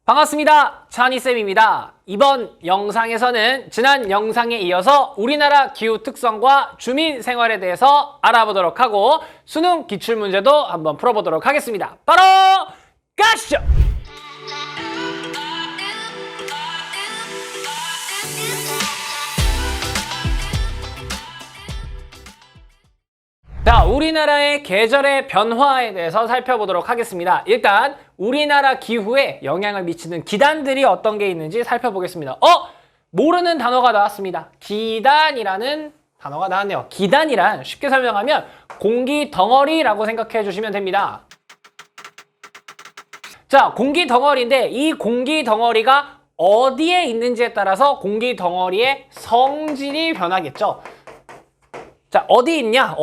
반갑습니다. 찬이쌤입니다. 이번 영상에서는 지난 영상에 이어서 우리나라 기후 특성과 주민 생활에 대해서 알아보도록 하고 수능 기출문제도 한번 풀어보도록 하겠습니다. 바로 가시죠! 자, 우리나라의 계절의 변화에 대해서 살펴보도록 하겠습니다. 일단 우리나라 기후에 영향을 미치는 기단들이 어떤 게 있는지 살펴보겠습니다. 모르는 단어가 나왔습니다. 기단이라는 단어가 나왔네요. 기단이란 쉽게 설명하면 공기 덩어리라고 생각해 주시면 됩니다. 자, 공기 덩어리인데 이 공기 덩어리가 어디에 있는지에 따라서 공기 덩어리의 성질이 변하겠죠. 자, 어디 있냐?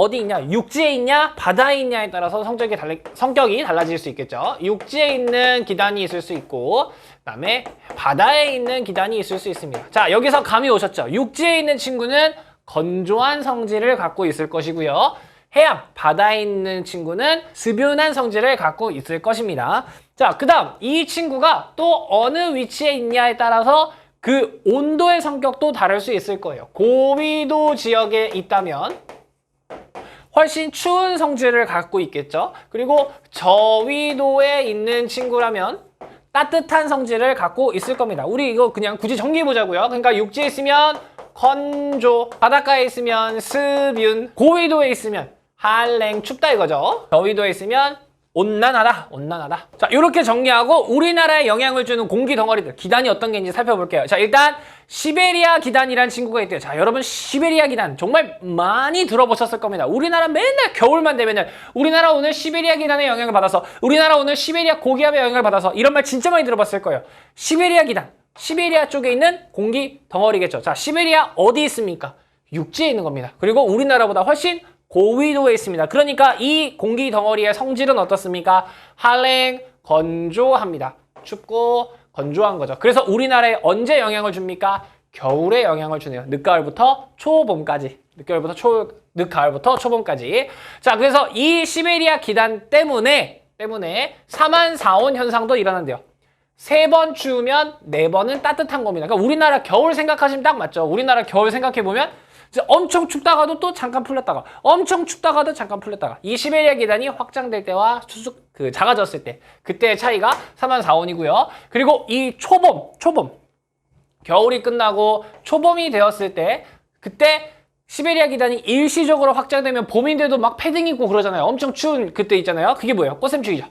육지에 있냐? 바다에 있냐에 따라서 성격이 달라질 수 있겠죠. 육지에 있는 기단이 있을 수 있고 그다음에 바다에 있는 기단이 있을 수 있습니다. 자, 여기서 감이 오셨죠? 육지에 있는 친구는 건조한 성질을 갖고 있을 것이고요. 해양, 바다에 있는 친구는 습윤한 성질을 갖고 있을 것입니다. 자, 그 다음 이 친구가 또 어느 위치에 있냐에 따라서 그 온도의 성격도 다를 수 있을 거예요. 고위도 지역에 있다면 훨씬 추운 성질을 갖고 있겠죠. 그리고 저위도에 있는 친구라면 따뜻한 성질을 갖고 있을 겁니다. 우리 이거 그냥 굳이 정리해보자고요. 그러니까 육지에 있으면 건조, 바닷가에 있으면 습윤, 고위도에 있으면 한랭, 춥다 이거죠. 저위도에 있으면 온난하다. 자, 이렇게 정리하고 우리나라에 영향을 주는 공기 덩어리들, 기단이 어떤 게 있는지 살펴볼게요. 자, 일단 시베리아 기단이라는 친구가 있대요. 자, 여러분 시베리아 기단 정말 많이 들어보셨을 겁니다. 우리나라 맨날 겨울만 되면은 우리나라 오늘 시베리아 기단의 영향을 받아서, 우리나라 오늘 시베리아 고기압의 영향을 받아서, 이런 말 진짜 많이 들어봤을 거예요. 시베리아 기단, 시베리아 쪽에 있는 공기 덩어리겠죠. 자, 시베리아 어디 있습니까? 육지에 있는 겁니다. 그리고 우리나라보다 훨씬 고위도에 있습니다. 그러니까 이 공기 덩어리의 성질은 어떻습니까? 한랭, 건조합니다. 춥고 건조한 거죠. 그래서 우리나라에 언제 영향을 줍니까? 겨울에 영향을 주네요. 늦가을부터 초봄까지. 늦가을부터 초봄까지. 자, 그래서 이 시베리아 기단 때문에 4만 4온 현상도 일어난대요. 3번 추우면 4번은 따뜻한 겁니다. 그러니까 우리나라 겨울 생각하시면 딱 맞죠. 우리나라 겨울 생각해보면 엄청 춥다가도 또 잠깐 풀렸다가, 엄청 춥다가도 잠깐 풀렸다가, 이 시베리아 기단이 확장될 때와 작아졌을 때, 그때의 차이가 4만 4온이고요. 그리고 이 초봄, 겨울이 끝나고 초봄이 되었을 때, 그때 시베리아 기단이 일시적으로 확장되면 봄인데도 막 패딩 입고 그러잖아요. 엄청 추운 그때 있잖아요. 그게 뭐예요? 꽃샘추위죠.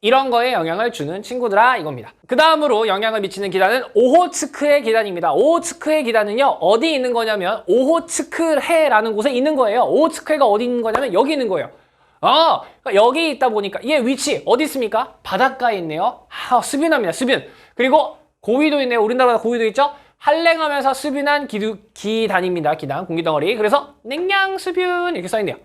이런 거에 영향을 주는 친구들아 이겁니다. 그 다음으로 영향을 미치는 기단은 오호츠크해 기단입니다. 오호츠크해 기단은요, 어디 있는 거냐면 오호츠크해라는 곳에 있는 거예요. 오호츠크해가 어디 있는 거냐면 여기 있는 거예요. 그러니까 여기 있다 보니까 얘 위치 어디 있습니까? 바닷가에 있네요. 습윤합니다. 습윤. 그리고 고위도 있네요. 우리나라보다 고위도 있죠? 한랭하면서 습윤한 기단입니다. 기단, 공기덩어리. 그래서 냉량, 습윤 이렇게 써있네요.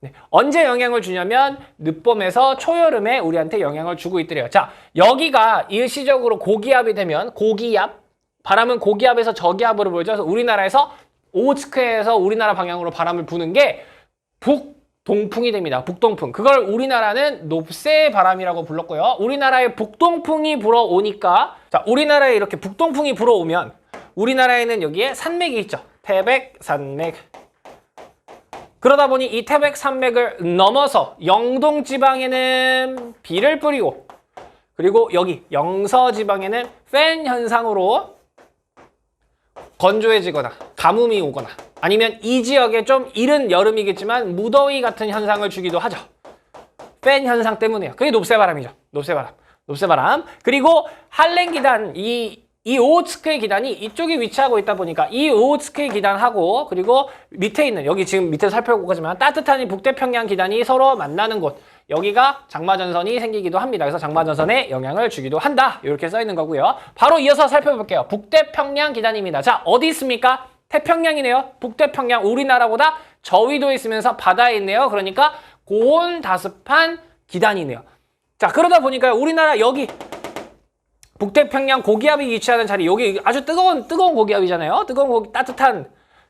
네. 언제 영향을 주냐면 늦봄에서 초여름에 우리한테 영향을 주고 있더래요. 자, 여기가 일시적으로 고기압이 되면 고기압, 바람은 고기압에서 저기압으로 불죠. 그래서 우리나라에서 오호츠크해에서 우리나라 방향으로 바람을 부는 게 북동풍이 됩니다. 북동풍. 그걸 우리나라는 높새 바람이라고 불렀고요. 우리나라에 북동풍이 불어오니까, 자, 우리나라에 이렇게 북동풍이 불어오면 우리나라에는 여기에 산맥이 있죠. 태백, 산맥. 그러다 보니 이 태백 산맥을 넘어서 영동 지방에는 비를 뿌리고, 그리고 여기 영서 지방에는 팬 현상으로 건조해지거나 가뭄이 오거나, 아니면 이 지역에 좀 이른 여름이겠지만 무더위 같은 현상을 주기도 하죠. 팬 현상 때문에요. 그게 높새바람이죠. 높새바람. 그리고 한랭 기단, 이 오호츠크해 기단이 이쪽에 위치하고 있다 보니까 이 오호츠크해 기단하고, 그리고 밑에 있는, 여기 지금 밑에 살펴볼 거지만 따뜻한 이 북태평양 기단이 서로 만나는 곳, 여기가 장마전선이 생기기도 합니다. 그래서 장마전선에 영향을 주기도 한다. 이렇게 써 있는 거고요. 바로 이어서 살펴볼게요. 북태평양 기단입니다. 자, 어디 있습니까? 태평양이네요. 북태평양, 우리나라보다 저위도에 있으면서 바다에 있네요. 그러니까 고온다습한 기단이네요. 자, 그러다 보니까 우리나라 여기 북태평양 고기압이 위치하는 자리, 여기 아주 뜨거운 고기압이잖아요.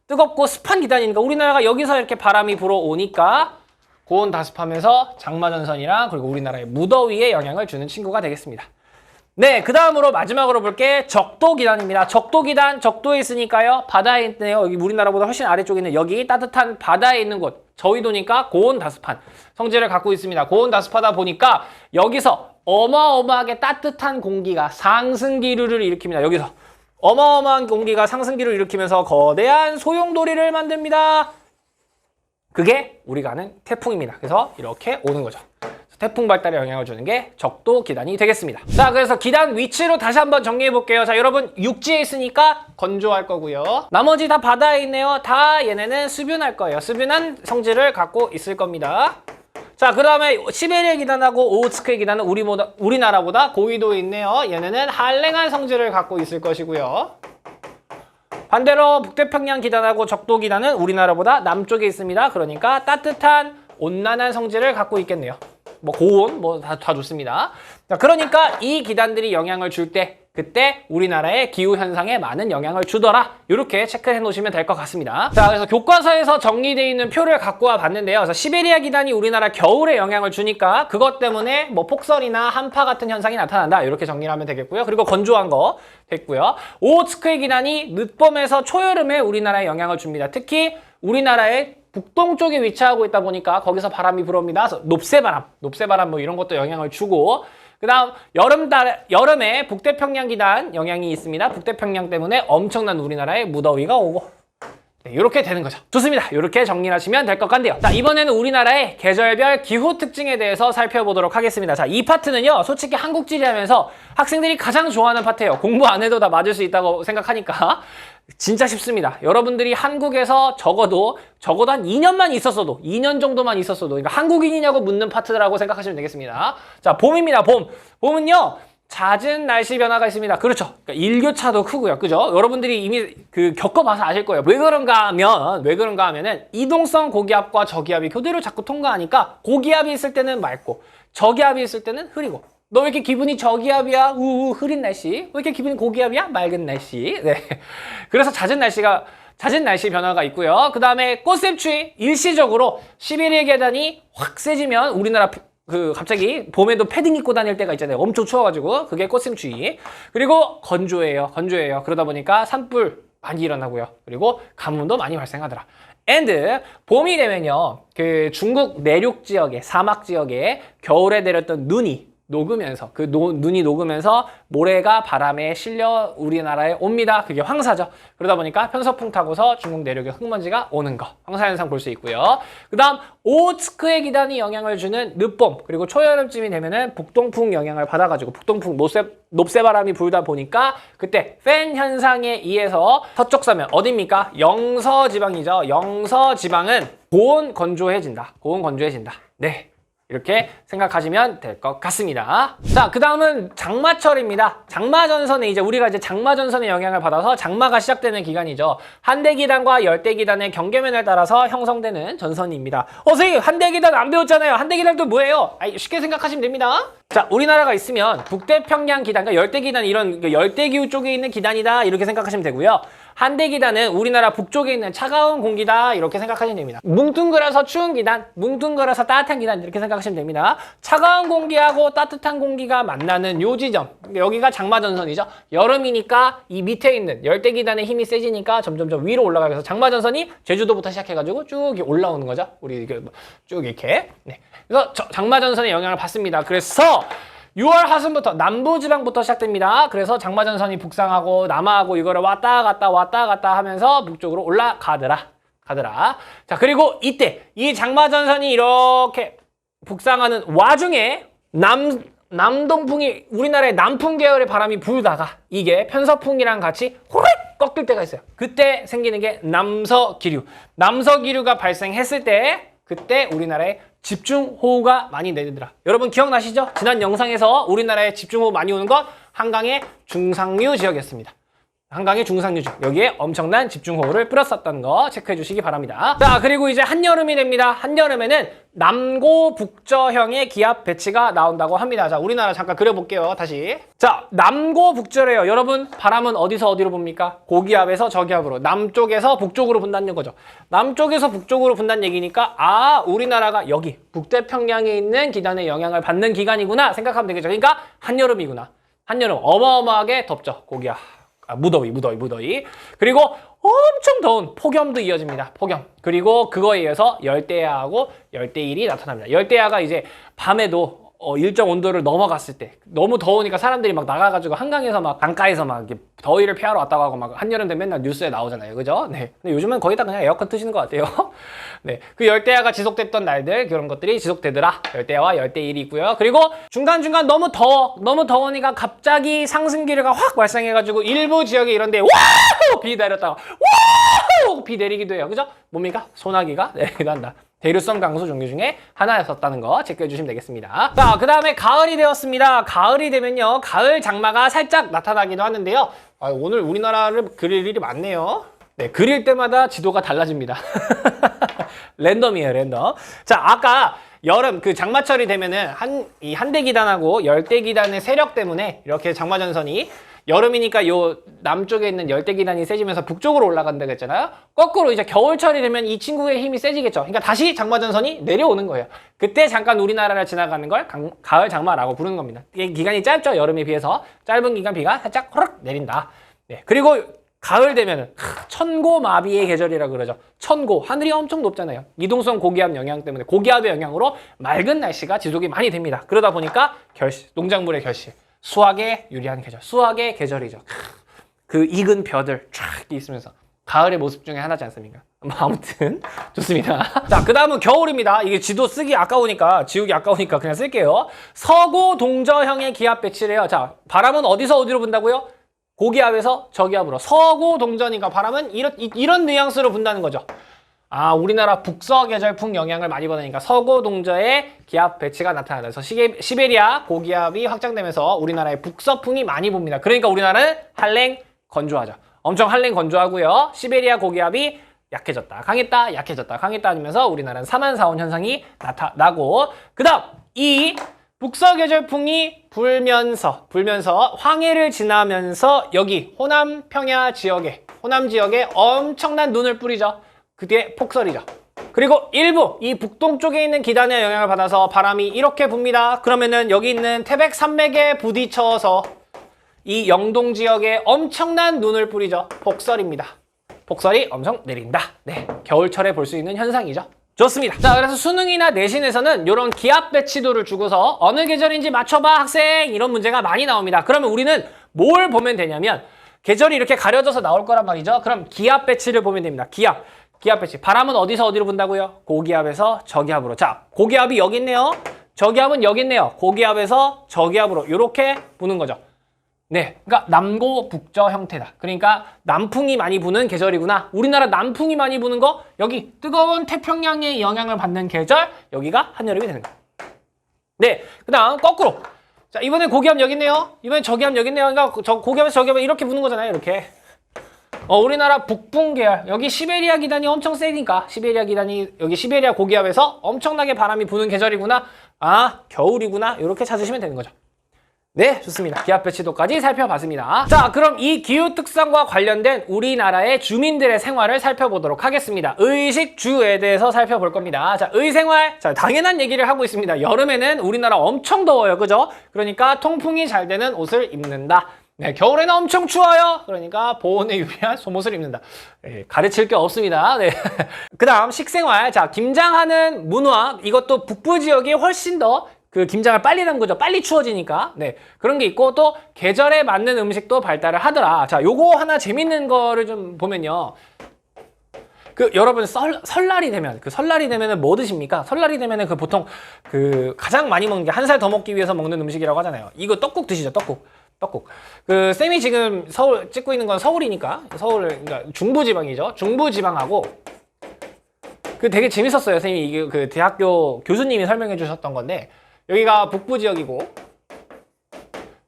뜨겁고 습한 기단이니까 우리나라가 여기서 이렇게 바람이 불어오니까 고온다습하면서 장마전선이랑 그리고 우리나라의 무더위에 영향을 주는 친구가 되겠습니다. 네, 그 다음으로 마지막으로 볼게 적도 기단입니다. 적도 기단, 적도에 있으니까요. 바다에 있네요. 여기 우리나라보다 훨씬 아래쪽에 있는 여기 따뜻한 바다에 있는 곳. 저위도니까 고온다습한 성질을 갖고 있습니다. 고온다습하다 보니까 여기서 어마어마하게 따뜻한 공기가 상승기류를 일으킵니다. 여기서 어마어마한 공기가 상승기를 일으키면서 거대한 소용돌이를 만듭니다. 그게 우리가 아는 태풍입니다. 그래서 이렇게 오는 거죠. 태풍 발달에 영향을 주는 게 적도 기단이 되겠습니다. 자, 그래서 기단 위치로 다시 한번 정리해 볼게요. 자, 여러분 육지에 있으니까 건조할 거고요. 나머지 다 바다에 있네요. 다 얘네는 수변할 거예요. 수변한 성질을 갖고 있을 겁니다. 자, 그 다음에 시베리아 기단하고 오호츠크의 기단은 우리나라보다 고위도에 있네요. 얘네는 한랭한 성질을 갖고 있을 것이고요. 반대로 북태평양 기단하고 적도 기단은 우리나라보다 남쪽에 있습니다. 그러니까 따뜻한 온난한 성질을 갖고 있겠네요. 뭐 고온 뭐 다 좋습니다. 자, 그러니까 이 기단들이 영향을 줄 때 그때 우리나라의 기후 현상에 많은 영향을 주더라. 이렇게 체크해 놓으시면 될 것 같습니다. 자, 그래서 교과서에서 정리되어 있는 표를 갖고 와 봤는데요. 그래서 시베리아 기단이 우리나라 겨울에 영향을 주니까 그것 때문에 뭐 폭설이나 한파 같은 현상이 나타난다. 이렇게 정리를 하면 되겠고요. 그리고 건조한 거 됐고요. 오호츠크의 기단이 늦봄에서 초여름에 우리나라에 영향을 줍니다. 특히 우리나라의 북동쪽에 위치하고 있다 보니까 거기서 바람이 불어옵니다. 그래서 높새바람 뭐 이런 것도 영향을 주고, 그 다음 여름에 북태평양 기단 영향이 있습니다. 북태평양 때문에 엄청난 우리나라에 무더위가 오고, 네, 이렇게 되는 거죠. 좋습니다. 이렇게 정리를 하시면 될 것 같네요. 자, 이번에는 우리나라의 계절별 기후 특징에 대해서 살펴보도록 하겠습니다. 자, 이 파트는요, 솔직히 한국지리 하면서 학생들이 가장 좋아하는 파트예요. 공부 안 해도 다 맞을 수 있다고 생각하니까. 진짜 쉽습니다. 여러분들이 한국에서 적어도 한 2년만 있었어도, 2년 정도만 있었어도, 그러니까 한국인이냐고 묻는 파트라고 생각하시면 되겠습니다. 자, 봄입니다. 봄은요, 잦은 날씨 변화가 있습니다. 그렇죠. 그러니까 일교차도 크고요. 그죠? 여러분들이 이미 겪어봐서 아실 거예요. 왜 그런가 하면은 이동성 고기압과 저기압이 교대로 자꾸 통과하니까 고기압이 있을 때는 맑고 저기압이 있을 때는 흐리고, 너 왜 이렇게 기분이 저기압이야? 흐린 날씨. 왜 이렇게 기분이 고기압이야? 맑은 날씨. 네. 그래서 잦은 날씨 변화가 있고요. 그 다음에 꽃샘추위. 일시적으로 시베리아 계단이 확 세지면 우리나라 갑자기 봄에도 패딩 입고 다닐 때가 있잖아요. 엄청 추워가지고. 그게 꽃샘추위. 그리고 건조해요. 그러다 보니까 산불 많이 일어나고요. 그리고 가뭄도 많이 발생하더라. 봄이 되면요. 중국 내륙 지역에, 사막 지역에 겨울에 내렸던 눈이 녹으면서 눈이 녹으면서 모래가 바람에 실려 우리나라에 옵니다. 그게 황사죠. 그러다 보니까 편서풍 타고서 중국 내륙에 흙먼지가 오는 거, 황사 현상 볼 수 있고요. 그다음 오호츠크의 기단이 영향을 주는 늦봄, 그리고 초여름쯤이 되면은 북동풍 영향을 받아가지고 북동풍 높새바람이 불다 보니까 그때 팬 현상에 의해서 서쪽 서면 어디입니까? 영서지방이죠. 영서지방은 고온 건조해진다. 네. 이렇게 생각하시면 될 것 같습니다. 자, 그 다음은 장마철입니다. 장마전선에 우리가 장마전선의 영향을 받아서 장마가 시작되는 기간이죠. 한대기단과 열대기단의 경계면을 따라서 형성되는 전선입니다. 선생님, 한대기단 안 배웠잖아요. 한대기단도 뭐예요? 쉽게 생각하시면 됩니다. 자, 우리나라가 있으면 북태평양 기단, 그러니까 열대기단 이런 열대기후 쪽에 있는 기단이다 이렇게 생각하시면 되고요. 한대기단은 우리나라 북쪽에 있는 차가운 공기다 이렇게 생각하시면 됩니다. 뭉뚱그려서 추운 기단, 뭉뚱그려서 따뜻한 기단 이렇게 생각하시면 됩니다. 차가운 공기하고 따뜻한 공기가 만나는 요 지점, 여기가 장마전선이죠. 여름이니까 이 밑에 있는 열대기단의 힘이 세지니까 점점점 위로 올라가서 장마전선이 제주도부터 시작해가지고 쭉 올라오는 거죠. 우리 쭉 이렇게. 네. 그래서 장마전선의 영향을 받습니다. 그래서 6월 하순부터 남부지방부터 시작됩니다. 그래서 장마전선이 북상하고 남하하고 이거를 왔다 갔다 하면서 북쪽으로 올라가더라. 자, 그리고 이때 이 장마전선이 이렇게 북상하는 와중에 남동풍이 우리나라의 남풍 계열의 바람이 불다가 이게 편서풍이랑 같이 호릭 꺾일 때가 있어요. 그때 생기는 게 남서기류. 남서기류가 발생했을 때 그때 우리나라에 집중호우가 많이 내리더라. 여러분 기억나시죠? 지난 영상에서 우리나라에 집중호우 많이 오는 건 한강의 중상류 지역이었습니다. 한강의 중상류 지역. 여기에 엄청난 집중호우를 뿌렸었던 거 체크해 주시기 바랍니다. 자, 그리고 이제 한여름이 됩니다. 한여름에는 남고 북저형의 기압 배치가 나온다고 합니다. 자, 우리나라 잠깐 그려볼게요. 다시. 자, 남고 북저래요. 여러분, 바람은 어디서 어디로 붑니까? 고기압에서 저기압으로. 남쪽에서 북쪽으로 분다는 거죠. 남쪽에서 북쪽으로 분다는 얘기니까 우리나라가 여기 북태평양에 있는 기단의 영향을 받는 기간이구나 생각하면 되겠죠. 그러니까 한여름이구나. 한여름 어마어마하게 덥죠. 고기야. 무더위. 그리고 엄청 더운 폭염도 이어집니다. 폭염. 그리고 그거에 의해서 열대야하고 열대일이 나타납니다. 열대야가 이제 밤에도 일정 온도를 넘어갔을 때 너무 더우니까 사람들이 막 나가가지고 한강에서 막 강가에서 막 이렇게 더위를 피하러 왔다고 하고 막 한여름 되면 맨날 뉴스에 나오잖아요. 그죠? 네. 근데 요즘은 거의 다 그냥 에어컨 트시는 것 같아요. 네. 그 열대야가 지속됐던 날들 그런 것들이 지속되더라. 열대야와 열대일이 있고요. 그리고 중간중간 너무 더우니까 갑자기 상승기류가 확 발생해가지고 일부 지역에 이런데 와우! 비 내렸다가 와우! 비 내리기도 해요. 그죠? 뭡니까? 소나기가 내리기도 한다. 대류성 강수 종류 중에 하나였었다는 거 체크해 주시면 되겠습니다. 자, 그 다음에 가을이 되었습니다. 가을이 되면요, 가을 장마가 살짝 나타나기도 하는데요. 오늘 우리나라를 그릴 일이 많네요. 네, 그릴 때마다 지도가 달라집니다. 랜덤이에요, 랜덤. 자, 아까 여름 그 장마철이 되면은 이 한대기단하고 열대기단의 세력 때문에 이렇게 장마전선이 여름이니까 요 남쪽에 있는 열대기단이 세지면서 북쪽으로 올라간다고 했잖아요. 거꾸로 이제 겨울철이 되면 이 친구의 힘이 세지겠죠. 그러니까 다시 장마전선이 내려오는 거예요. 그때 잠깐 우리나라를 지나가는 걸 가을 장마라고 부르는 겁니다. 이게 기간이 짧죠. 여름에 비해서 짧은 기간 비가 살짝 호락 내린다. 네. 그리고 가을 되면은 천고마비의 계절이라 그러죠. 천고, 하늘이 엄청 높잖아요. 이동성 고기압 영향 때문에 고기압의 영향으로 맑은 날씨가 지속이 많이 됩니다. 그러다 보니까 농작물의 결실, 수확에 유리한 계절, 수확의 계절이죠. 그 익은 벼들 쫙 있으면서 가을의 모습 중에 하나지 않습니까? 아무튼 좋습니다. 자, 그 다음은 겨울입니다. 이게 지도 쓰기 아까우니까, 지우기 아까우니까 그냥 쓸게요. 서고 동저형의 기압 배치래요. 자, 바람은 어디서 어디로 분다고요? 고기압에서 저기압으로. 서고 동전이니까 바람은 이런 뉘앙스로 분다는 거죠. 아, 우리나라 북서계절풍 영향을 많이 받으니까 서고 동저의 기압 배치가 나타나다. 그래서 시베리아 고기압이 확장되면서 우리나라의 북서풍이 많이 붑니다. 그러니까 우리나라는 한랭 건조하죠. 엄청 한랭 건조하고요. 시베리아 고기압이 약해졌다, 강했다, 약해졌다, 강했다 하면서 우리나라는 사만사온 현상이 나타나고, 그 다음 이 북서계절풍이 불면서 황해를 지나면서 여기 호남 평야 지역에, 호남 지역에 엄청난 눈을 뿌리죠. 그 뒤에 폭설이죠. 그리고 일부 이 북동쪽에 있는 기단의 영향을 받아서 바람이 이렇게 붑니다. 그러면은 여기 있는 태백 산맥에 부딪혀서 이 영동 지역에 엄청난 눈을 뿌리죠. 폭설입니다. 폭설이 엄청 내린다. 네, 겨울철에 볼 수 있는 현상이죠. 좋습니다. 자, 그래서 수능이나 내신에서는 이런 기압 배치도를 주고서 어느 계절인지 맞춰봐 학생, 이런 문제가 많이 나옵니다. 그러면 우리는 뭘 보면 되냐면 계절이 이렇게 가려져서 나올 거란 말이죠. 그럼 기압 배치를 보면 됩니다. 기압 배치. 바람은 어디서 어디로 분다고요? 고기압에서 저기압으로. 자, 고기압이 여기 있네요. 저기압은 여기 있네요. 고기압에서 저기압으로 이렇게 부는 거죠. 네, 그러니까 남고 북저 형태다. 그러니까 남풍이 많이 부는 계절이구나. 우리나라 남풍이 많이 부는 거, 여기 뜨거운 태평양의 영향을 받는 계절, 여기가 한여름이 되는 거예요. 네, 그 다음 거꾸로. 자, 이번에 고기압 여기 있네요. 이번에 저기압 여기 있네요. 그러니까 고기압에서 저기압 이렇게 부는 거잖아요. 이렇게. 우리나라 북풍 계열, 여기 시베리아 기단이 엄청 세니까 시베리아 기단이 여기 시베리아 고기압에서 엄청나게 바람이 부는 계절이구나. 아, 겨울이구나. 이렇게 찾으시면 되는 거죠. 네, 좋습니다. 기압 배치도까지 살펴봤습니다. 자, 그럼 이 기후 특성과 관련된 우리나라의 주민들의 생활을 살펴보도록 하겠습니다. 의식주에 대해서 살펴볼 겁니다. 자, 의생활. 자, 당연한 얘기를 하고 있습니다. 여름에는 우리나라 엄청 더워요. 그죠? 그러니까 통풍이 잘 되는 옷을 입는다. 네, 겨울에는 엄청 추워요. 그러니까 보온에 유리한 속옷을 입는다. 네, 가르칠 게 없습니다. 네. 그 다음 식생활. 자, 김장하는 문화. 이것도 북부 지역이 훨씬 더 그 김장을 빨리 담그죠. 빨리 추워지니까. 네. 그런 게 있고, 또 계절에 맞는 음식도 발달을 하더라. 자, 요거 하나 재밌는 거를 좀 보면요. 여러분 설날이 되면 설날이 되면은 뭐 드십니까? 설날이 되면은 보통 가장 많이 먹는 게 한 살 더 먹기 위해서 먹는 음식이라고 하잖아요. 이거 떡국 드시죠. 떡국. 쌤이 지금 서울 찍고 있는 건 서울이니까 그러니까 중부지방이죠. 중부지방하고 되게 재밌었어요. 쌤이 이게 대학교 교수님이 설명해 주셨던 건데, 여기가 북부 지역이고,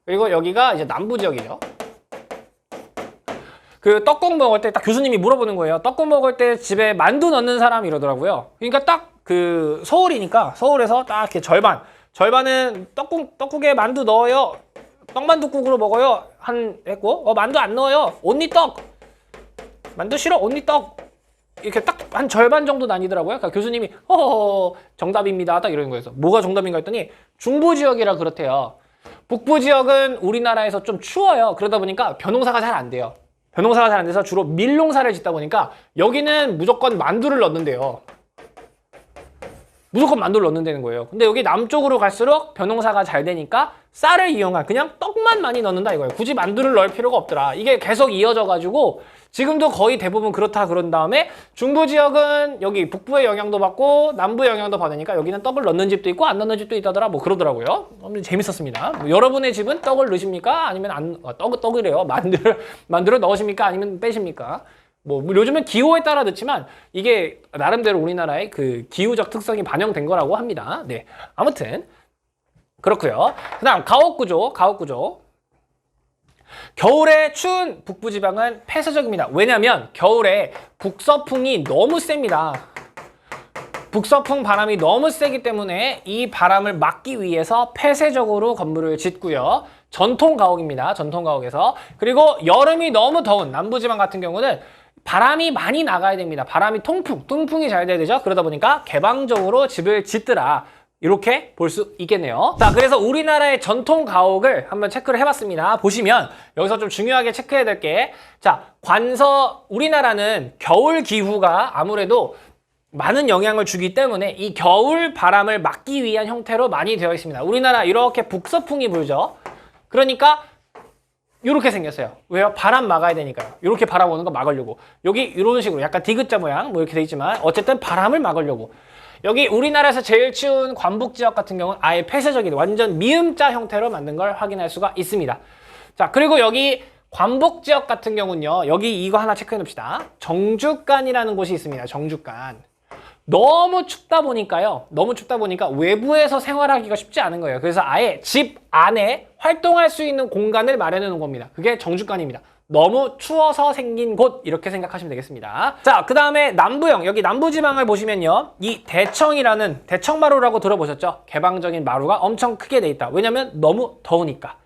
그리고 여기가 이제 남부 지역이죠. 떡국 먹을 때 딱 교수님이 물어보는 거예요. 떡국 먹을 때 집에 만두 넣는 사람 이러더라고요. 그러니까 딱 서울이니까 서울에서 딱 이렇게 절반은 떡국에 만두 넣어요. 떡만둣국으로 먹어요. 했고, 만두 안 넣어요. 온리 떡. 만두 싫어. 온리 떡. 이렇게 딱 한 절반 정도 나뉘더라고요. 그러니까 교수님이 정답입니다. 딱 이러는 거예요. 뭐가 정답인가 했더니 중부 지역이라 그렇대요. 북부 지역은 우리나라에서 좀 추워요. 그러다 보니까 벼농사가 잘 안 돼요. 벼농사가 잘 안 돼서 주로 밀농사를 짓다 보니까 여기는 무조건 만두를 넣는데요. 무조건 만두를 넣는다는 거예요. 근데 여기 남쪽으로 갈수록 벼농사가 잘 되니까 쌀을 이용한 그냥 떡만 많이 넣는다 이거예요. 굳이 만두를 넣을 필요가 없더라. 이게 계속 이어져 가지고 지금도 거의 대부분 그렇다 그런 다음에 중부 지역은 여기 북부의 영향도 받고 남부의 영향도 받으니까 여기는 떡을 넣는 집도 있고 안 넣는 집도 있다더라 뭐 그러더라고요. 재밌었습니다. 뭐 여러분의 집은 떡을 넣으십니까? 아니면 떡이래요. 만두를 넣으십니까? 아니면 빼십니까? 뭐 요즘은 기호에 따라 넣지만 이게 나름대로 우리나라의 그 기후적 특성이 반영된 거라고 합니다. 네, 아무튼 그렇고요. 그다음 가옥구조. 겨울에 추운 북부지방은 폐쇄적입니다. 왜냐하면 겨울에 북서풍이 너무 셉니다. 북서풍 바람이 너무 세기 때문에 이 바람을 막기 위해서 폐쇄적으로 건물을 짓고요. 전통가옥입니다. 전통가옥에서. 그리고 여름이 너무 더운 남부지방 같은 경우는 바람이 많이 나가야 됩니다. 바람이 통풍이 잘 돼야 되죠. 그러다 보니까 개방적으로 집을 짓더라. 이렇게 볼 수 있겠네요. 자, 그래서 우리나라의 전통 가옥을 한번 체크를 해봤습니다. 보시면 여기서 좀 중요하게 체크해야 될 게, 자, 우리나라는 겨울 기후가 아무래도 많은 영향을 주기 때문에 이 겨울 바람을 막기 위한 형태로 많이 되어 있습니다. 우리나라 이렇게 북서풍이 불죠. 그러니까 이렇게 생겼어요. 왜요? 바람 막아야 되니까요. 이렇게 바람 오는 거 막으려고. 여기 이런 식으로 약간 디귿자 모양 뭐 이렇게 돼 있지만 어쨌든 바람을 막으려고. 여기 우리나라에서 제일 추운 관북 지역 같은 경우는 아예 폐쇄적인 완전 미음자 형태로 만든 걸 확인할 수가 있습니다. 자, 그리고 여기 관북 지역 같은 경우는요. 여기 이거 하나 체크해 둡시다. 정주간이라는 곳이 있습니다. 정주간. 너무 춥다 보니까 외부에서 생활하기가 쉽지 않은 거예요. 그래서 아예 집 안에 활동할 수 있는 공간을 마련해 놓은 겁니다. 그게 정주간입니다. 너무 추워서 생긴 곳 이렇게 생각하시면 되겠습니다. 자, 그 다음에 남부형, 여기 남부지방을 보시면요. 이 대청마루라고 들어보셨죠? 개방적인 마루가 엄청 크게 돼 있다. 왜냐면 너무 더우니까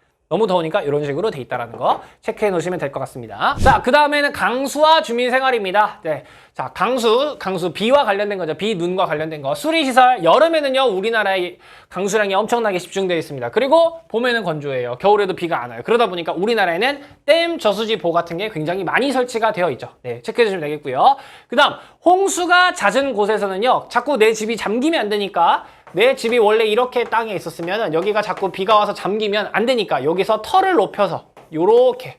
이런 식으로 돼 있다는 거 체크해 놓으시면 될 것 같습니다. 자, 그 다음에는 강수와 주민생활입니다. 네. 자, 강수 비와 관련된 거죠. 비, 눈과 관련된 거. 수리시설, 여름에는요, 우리나라의 강수량이 엄청나게 집중되어 있습니다. 그리고 봄에는 건조해요. 겨울에도 비가 안 와요. 그러다 보니까 우리나라에는 댐, 저수지 보 같은 게 굉장히 많이 설치가 되어 있죠. 네, 체크해 주시면 되겠고요. 그 다음, 홍수가 잦은 곳에서는요, 자꾸 내 집이 잠기면 안 되니까 내 집이 원래 이렇게 땅에 있었으면 여기가 자꾸 비가 와서 잠기면 안 되니까 여기서 터를 높여서 요렇게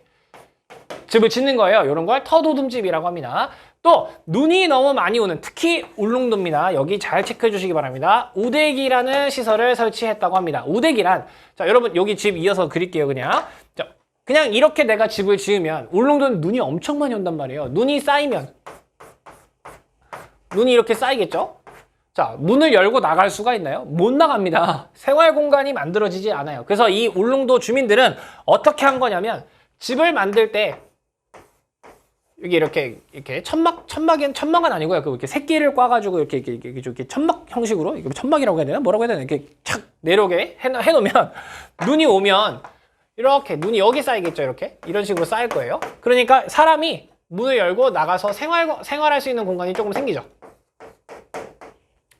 집을 짓는 거예요. 이런 걸 터도듬집이라고 합니다. 또 눈이 너무 많이 오는 특히 울릉도입니다. 여기 잘 체크해 주시기 바랍니다. 우대기라는 시설을 설치했다고 합니다. 우대기란 자, 여러분 여기 집 이어서 그릴게요. 그냥 이렇게 내가 집을 지으면 울릉도는 눈이 엄청 많이 온단 말이에요. 눈이 쌓이면 눈이 이렇게 쌓이겠죠? 자, 문을 열고 나갈 수가 있나요? 못 나갑니다. 생활 공간이 만들어지지 않아요. 그래서 이 울릉도 주민들은 어떻게 한 거냐면 집을 만들 때 여기 이렇게 천막은 아니고요. 이렇게 새끼를 꽈가지고 이렇게 천막 형식으로 이거 천막이라고 해야 되나? 뭐라고 해야 되나? 이렇게 착 내려오게 해놓으면 눈이 오면 이렇게 눈이 여기 쌓이겠죠. 이렇게 이런 식으로 쌓일 거예요. 그러니까 사람이 문을 열고 나가서 생활할 수 있는 공간이 조금 생기죠.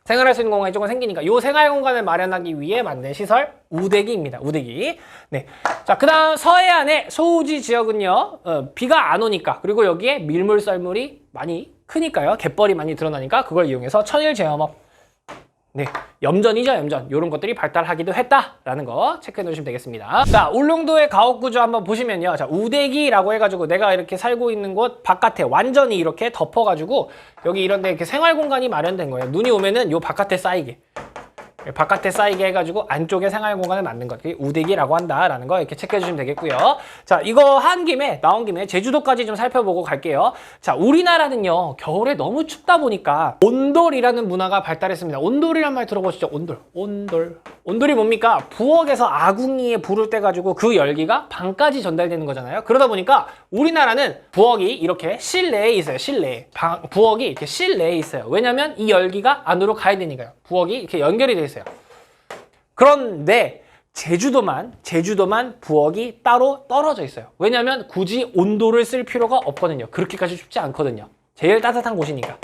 생활할 수 있는 공간이 조금 생기니까 이 생활 공간을 마련하기 위해 만든 시설 우대기입니다. 우대기. 네. 자, 그다음 서해안의 소우지 지역은요. 비가 안 오니까 그리고 여기에 밀물 썰물이 많이 크니까요. 갯벌이 많이 드러나니까 그걸 이용해서 천일 제어업 네, 염전이죠, 염전. 이런 것들이 발달하기도 했다라는 거 체크해 놓으시면 되겠습니다. 자, 울릉도의 가옥 구조 한번 보시면요. 자, 우대기라고 해가지고 내가 이렇게 살고 있는 곳 바깥에 완전히 이렇게 덮어가지고 여기 이런 데 이렇게 생활 공간이 마련된 거예요. 눈이 오면은 요 바깥에 쌓이게 해가지고 안쪽에 생활 공간을 만든 것. 그게 우대기라고 한다라는 거 이렇게 체크해 주시면 되겠고요. 자, 이거 나온 김에 제주도까지 좀 살펴보고 갈게요. 자, 우리나라는요, 겨울에 너무 춥다 보니까 온돌이라는 문화가 발달했습니다. 온돌이란 말 들어보시죠? 온돌이 뭡니까? 부엌에서 아궁이에 불을 떼가지고 그 열기가 방까지 전달되는 거잖아요. 그러다 보니까 우리나라는 부엌이 이렇게 실내에 있어요. 부엌이 이렇게 실내에 있어요. 왜냐면 이 열기가 안으로 가야 되니까요. 부엌이 이렇게 연결이 돼 있어요. 그런데 제주도만 부엌이 따로 떨어져 있어요. 왜냐면 굳이 온도를 쓸 필요가 없거든요. 그렇게까지 춥지 않거든요. 제일 따뜻한 곳이니까.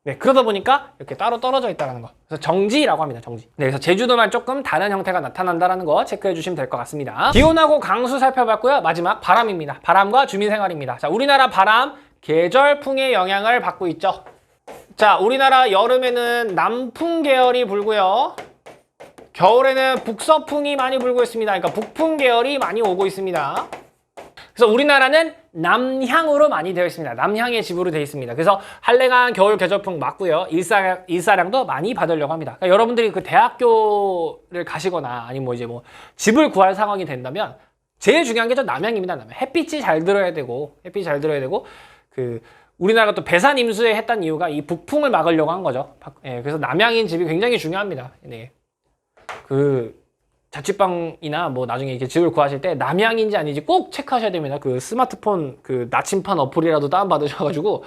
네, 그러다 보니까 이렇게 따로 떨어져 있다는 거. 그래서 정지라고 합니다. 정지. 네, 그래서 제주도만 조금 다른 형태가 나타난다는 거 체크해 주시면 될 것 같습니다. 기온하고 강수 살펴봤고요. 마지막 바람입니다. 바람과 주민생활입니다. 자, 우리나라 바람 계절풍의 영향을 받고 있죠. 자, 우리나라 여름에는 남풍 계열이 불고요. 겨울에는 북서풍이 많이 불고 있습니다. 그러니까 북풍 계열이 많이 오고 있습니다. 그래서 우리나라는 남향으로 많이 되어 있습니다. 남향의 지부로 되어 있습니다. 그래서 한랭한 겨울 계절풍 맞고요. 일사량도 많이 받으려고 합니다. 그러니까 여러분들이 그 대학교를 가시거나 아니면 뭐 이제 뭐 집을 구할 상황이 된다면 제일 중요한 게 저 남향입니다. 남향. 햇빛이 잘 들어야 되고 그 우리나라가 또 배산 임수에 했던 이유가 이 북풍을 막으려고 한 거죠. 예, 그래서 남향인 집이 굉장히 중요합니다. 네. 그 자취방이나 뭐 나중에 이렇게 집을 구하실 때 남향인지 아닌지 꼭 체크하셔야 됩니다. 그 스마트폰 그 나침판 어플이라도 다운받으셔가지고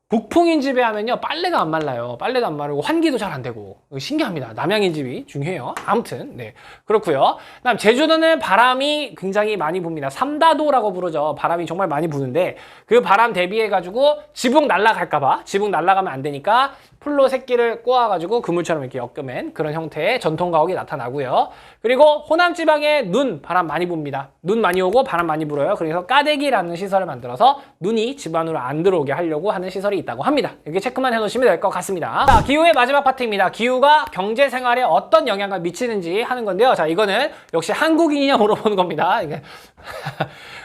북풍인 집에 하면요 빨래가 안 말라요. 빨래도 안 마르고 환기도 잘 안 되고 신기합니다. 남향인 집이 중요해요. 아무튼 네 그렇고요. 그다음 제주도는 바람이 굉장히 많이 붑니다. 삼다도라고 부르죠. 바람이 정말 많이 부는데 그 바람 대비해가지고 지붕 날아갈까봐 지붕 날아가면 안 되니까 풀로 새끼를 꼬아가지고 그물처럼 이렇게 엮으면 그런 형태의 전통 가옥이 나타나고요. 그리고 호남 지방에 눈 바람 많이 붑니다. 눈 많이 오고 바람 많이 불어요. 그래서 까대기라는 시설을 만들어서 눈이 집 안으로 안 들어오게 하려고 하는 시설이 있다고 합니다. 이렇게 체크만 해놓으시면 될 것 같습니다. 자, 기후의 마지막 파트입니다. 기후가 경제 생활에 어떤 영향을 미치는지 하는 건데요. 자, 이거는 역시 한국인이냐 물어보는 겁니다. 이게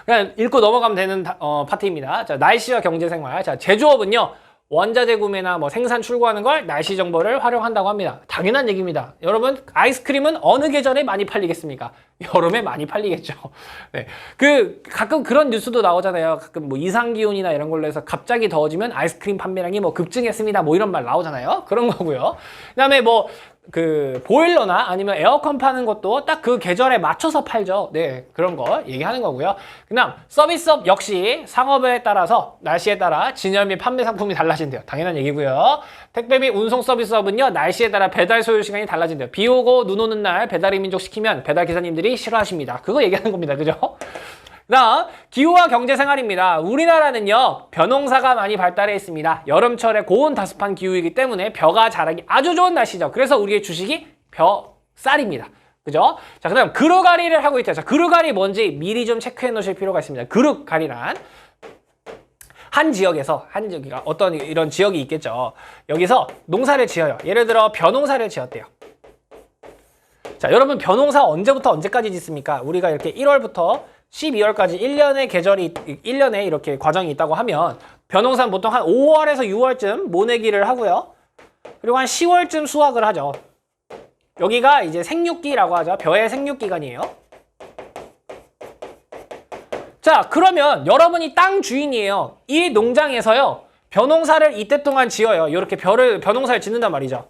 그냥 읽고 넘어가면 되는 파트입니다. 자, 날씨와 경제 생활. 자, 제조업은요. 원자재 구매나 뭐 생산 출고하는 걸 날씨 정보를 활용한다고 합니다. 당연한 얘기입니다. 여러분 아이스크림은 어느 계절에 많이 팔리겠습니까? 여름에 많이 팔리겠죠. 네. 가끔 그런 뉴스도 나오잖아요. 가끔 뭐 이상 기온이나 이런 걸로 해서 갑자기 더워지면 아이스크림 판매량이 뭐 급증했습니다. 뭐 이런 말 나오잖아요. 그런 거고요. 그다음에 뭐 그 보일러나 아니면 에어컨 파는 것도 딱 그 계절에 맞춰서 팔죠. 네, 그런 거 얘기하는 거고요. 그다음 서비스업 역시 상업에 따라서 날씨에 따라 진열 및 판매 상품이 달라진대요. 당연한 얘기고요. 택배 및 운송 서비스업은요 날씨에 따라 배달 소요 시간이 달라진대요. 비 오고 눈 오는 날 배달의 민족 시키면 배달 기사님들이 싫어하십니다. 그거 얘기하는 겁니다. 그죠? 그다음 기후와 경제생활입니다. 우리나라는요 벼농사가 많이 발달해 있습니다. 여름철에 고온 다습한 기후이기 때문에 벼가 자라기 아주 좋은 날씨죠. 그래서 우리의 주식이 벼쌀입니다. 그죠? 자, 그다음 그루가리를 하고 있죠. 자, 그루가리 뭔지 미리 좀 체크해 놓으실 필요가 있습니다. 그루가리란 한 지역에가 어떤 이런 지역이 있겠죠. 여기서 농사를 지어요. 예를 들어 벼농사를 지었대요. 자, 여러분 벼농사 언제부터 언제까지 짓습니까? 우리가 이렇게 1월부터 12월까지 1년에 이렇게 과정이 있다고 하면 벼농사는 보통 한 5월에서 6월쯤 모내기를 하고요. 그리고 한 10월쯤 수확을 하죠. 여기가 이제 생육기라고 하죠. 벼의 생육기간이에요. 자, 그러면 여러분이 땅 주인이에요. 이 농장에서요. 벼농사를 이때 동안 지어요. 이렇게 벼농사를 짓는단 말이죠.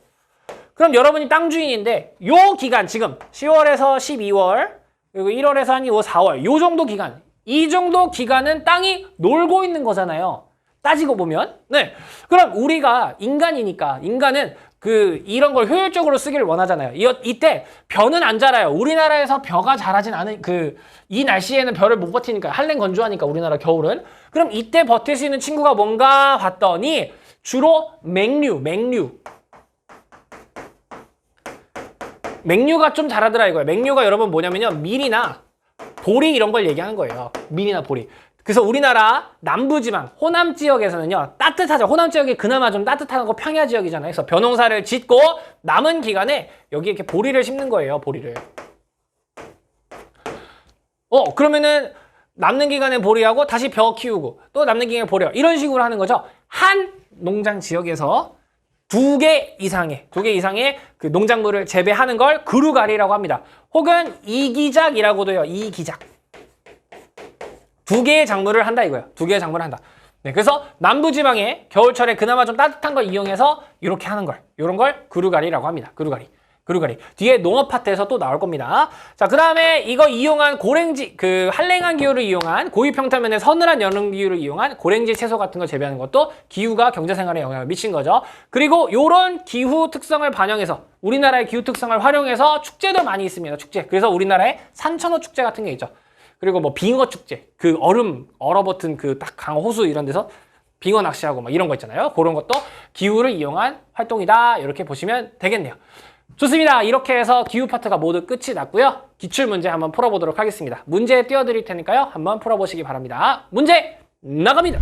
그럼 여러분이 땅 주인인데 요 기간 지금 10월에서 12월 그리고 1월에서 한 4월 요 정도 기간 이 정도 기간은 땅이 놀고 있는 거잖아요. 따지고 보면 네 그럼 우리가 인간이니까 인간은 이런 걸 효율적으로 쓰기를 원하잖아요. 이때 벼는 안 자라요. 우리나라에서 벼가 자라진 않은 이 날씨에는 벼를 못 버티니까 한랭 건조하니까 우리나라 겨울은 그럼 이때 버틸 수 있는 친구가 뭔가 봤더니 주로 맹류가 좀 잘하더라 이거예요. 맹류가 여러분 뭐냐면요. 밀이나 보리 이런 걸 얘기하는 거예요. 밀이나 보리. 그래서 우리나라 남부지방, 호남 지역에서는요. 따뜻하죠. 호남 지역이 그나마 좀 따뜻한 거 평야 지역이잖아요. 그래서 벼농사를 짓고 남은 기간에 여기 이렇게 보리를 심는 거예요. 보리를. 그러면은 남는 기간에 보리하고 다시 벼 키우고 또 남는 기간에 보리하고 이런 식으로 하는 거죠. 한 농장 지역에서 두 개 이상의 그 농작물을 재배하는 걸 그루가리라고 합니다. 혹은 이기작이라고도 해요. 이기작. 두 개의 작물을 한다 이거예요. 두 개의 작물을 한다. 네, 그래서 남부지방에 겨울철에 그나마 좀 따뜻한 걸 이용해서 이렇게 하는 걸, 이런 걸 그루가리라고 합니다. 그루가리. 뒤에 농업 파트에서 또 나올 겁니다. 자, 그 다음에 이거 이용한 고랭지, 한랭한 기후를 이용한 고위평탄면의 서늘한 여름 기후를 이용한 고랭지 채소 같은 걸 재배하는 것도 기후가 경제생활에 영향을 미친 거죠. 그리고 요런 기후 특성을 반영해서 우리나라의 기후 특성을 활용해서 축제도 많이 있습니다. 축제. 그래서 우리나라에 산천어 축제 같은 게 있죠. 그리고 뭐 빙어 축제, 얼어붙은 딱 강호수 이런 데서 빙어 낚시하고 막 이런 거 있잖아요. 그런 것도 기후를 이용한 활동이다. 이렇게 보시면 되겠네요. 좋습니다. 이렇게 해서 기후 파트가 모두 끝이 났고요. 기출문제 한번 풀어보도록 하겠습니다. 문제 띄워드릴 테니까요. 한번 풀어보시기 바랍니다. 문제 나갑니다.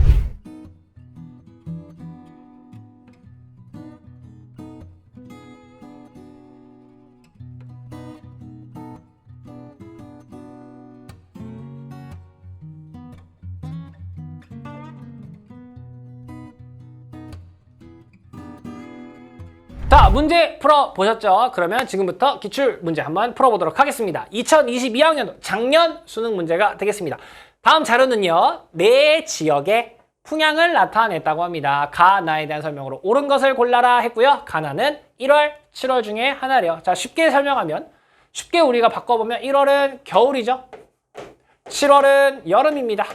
자, 문제 풀어보셨죠? 그러면 지금부터 기출 문제 한번 풀어보도록 하겠습니다. 2022학년도 작년 수능 문제가 되겠습니다. 다음 자료는요, 내 지역의 풍향을 나타냈다고 합니다. 가나에 대한 설명으로 옳은 것을 골라라 했고요. 가나는 1월, 7월 중에 하나래요. 자, 쉽게 설명하면, 쉽게 우리가 바꿔보면 1월은 겨울이죠. 7월은 여름입니다.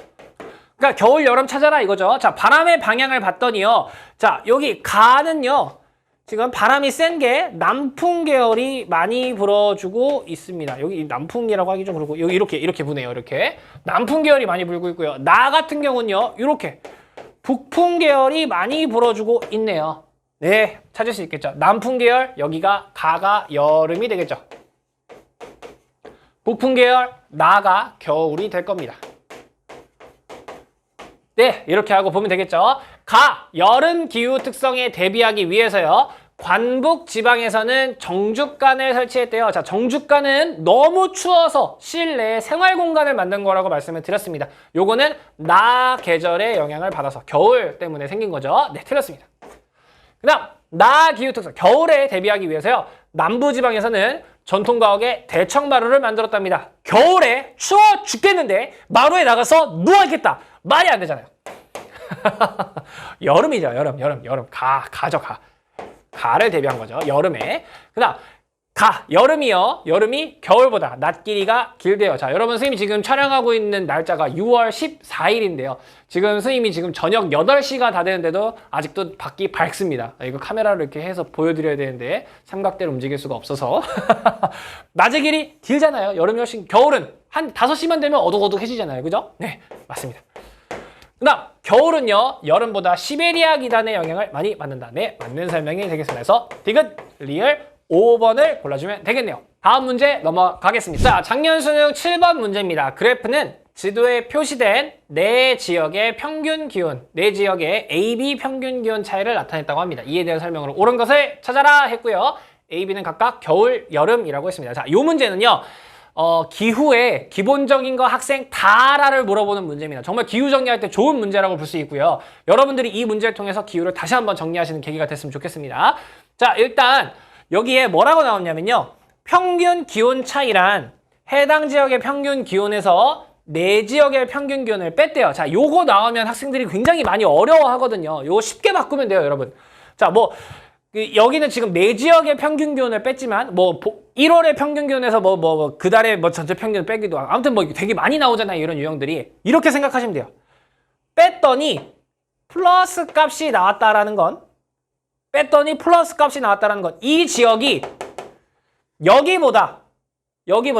그러니까 겨울, 여름 찾아라 이거죠. 자, 바람의 방향을 봤더니요. 자, 여기 가는요. 지금 바람이 센 게 남풍 계열이 많이 불어주고 있습니다. 여기 남풍이라고 하기 좀 그렇고 여기 이렇게 부네요. 이렇게 남풍 계열이 많이 불고 있고요. 나 같은 경우는요. 이렇게 북풍 계열이 많이 불어주고 있네요. 네, 찾을 수 있겠죠. 남풍 계열 여기가 가가 여름이 되겠죠. 북풍 계열 나가 겨울이 될 겁니다. 네, 이렇게 하고 보면 되겠죠. 가, 여름 기후 특성에 대비하기 위해서요. 관북 지방에서는 정죽간을 설치했대요. 자, 정죽간은 너무 추워서 실내에 생활 공간을 만든 거라고 말씀을 드렸습니다. 요거는 나 계절의 영향을 받아서 겨울 때문에 생긴 거죠. 네, 틀렸습니다. 그 다음, 나 기후 특성, 겨울에 대비하기 위해서요. 남부 지방에서는 전통과학의 대청마루를 만들었답니다. 겨울에 추워 죽겠는데 마루에 나가서 누워있겠다. 말이 안 되잖아요. 여름이죠. 여름. 가죠. 가를 대비한 거죠. 여름에. 그 다음, 여름이요. 여름이 겨울보다 낮 길이가 길대요. 자, 여러분, 선생님이 지금 촬영하고 있는 날짜가 6월 14일인데요. 지금 선생님이 지금 저녁 8시가 다 되는데도 아직도 밖이 밝습니다. 이거 카메라로 이렇게 해서 보여드려야 되는데 삼각대를 움직일 수가 없어서. 낮의 길이 길잖아요. 여름이 훨씬, 겨울은 한 5시만 되면 어둑어둑해지잖아요. 그죠? 네, 맞습니다. 그 다음, 겨울은요, 여름보다 시베리아 기단의 영향을 많이 받는다. 네, 맞는 설명이 되겠습니다. 그래서 디귿, 리을, 5번을 골라주면 되겠네요. 다음 문제 넘어가겠습니다. 자, 작년 수능 7번 문제입니다. 그래프는 지도에 표시된 네 지역의 평균 기온, 네 지역의 AB 평균 기온 차이를 나타냈다고 합니다. 이에 대한 설명으로 옳은 것을 찾아라 했고요. AB는 각각 겨울, 여름이라고 했습니다. 자, 이 문제는요. 기후에 기본적인 거 학생 다 알아를 물어보는 문제입니다. 정말 기후 정리할 때 좋은 문제라고 볼 수 있고요. 여러분들이 이 문제를 통해서 기후를 다시 한번 정리하시는 계기가 됐으면 좋겠습니다. 자, 일단 여기에 뭐라고 나왔냐면요. 평균 기온 차이란 해당 지역의 평균 기온에서 네 지역의 평균 기온을 뺐대요. 자, 요거 나오면 학생들이 굉장히 많이 어려워하거든요. 요거 쉽게 바꾸면 돼요, 여러분. 자, 여기는 지금 네 지역의 평균 기온을 뺐지만 1월의 평균 기온에서 그달의 전체 평균을 빼기도 하고 아무튼 되게 많이 나오잖아요. 이런 유형들이. 이렇게 생각하시면 돼요. 뺐더니 플러스 값이 나왔다라는 건 이 지역이 여기보다 여기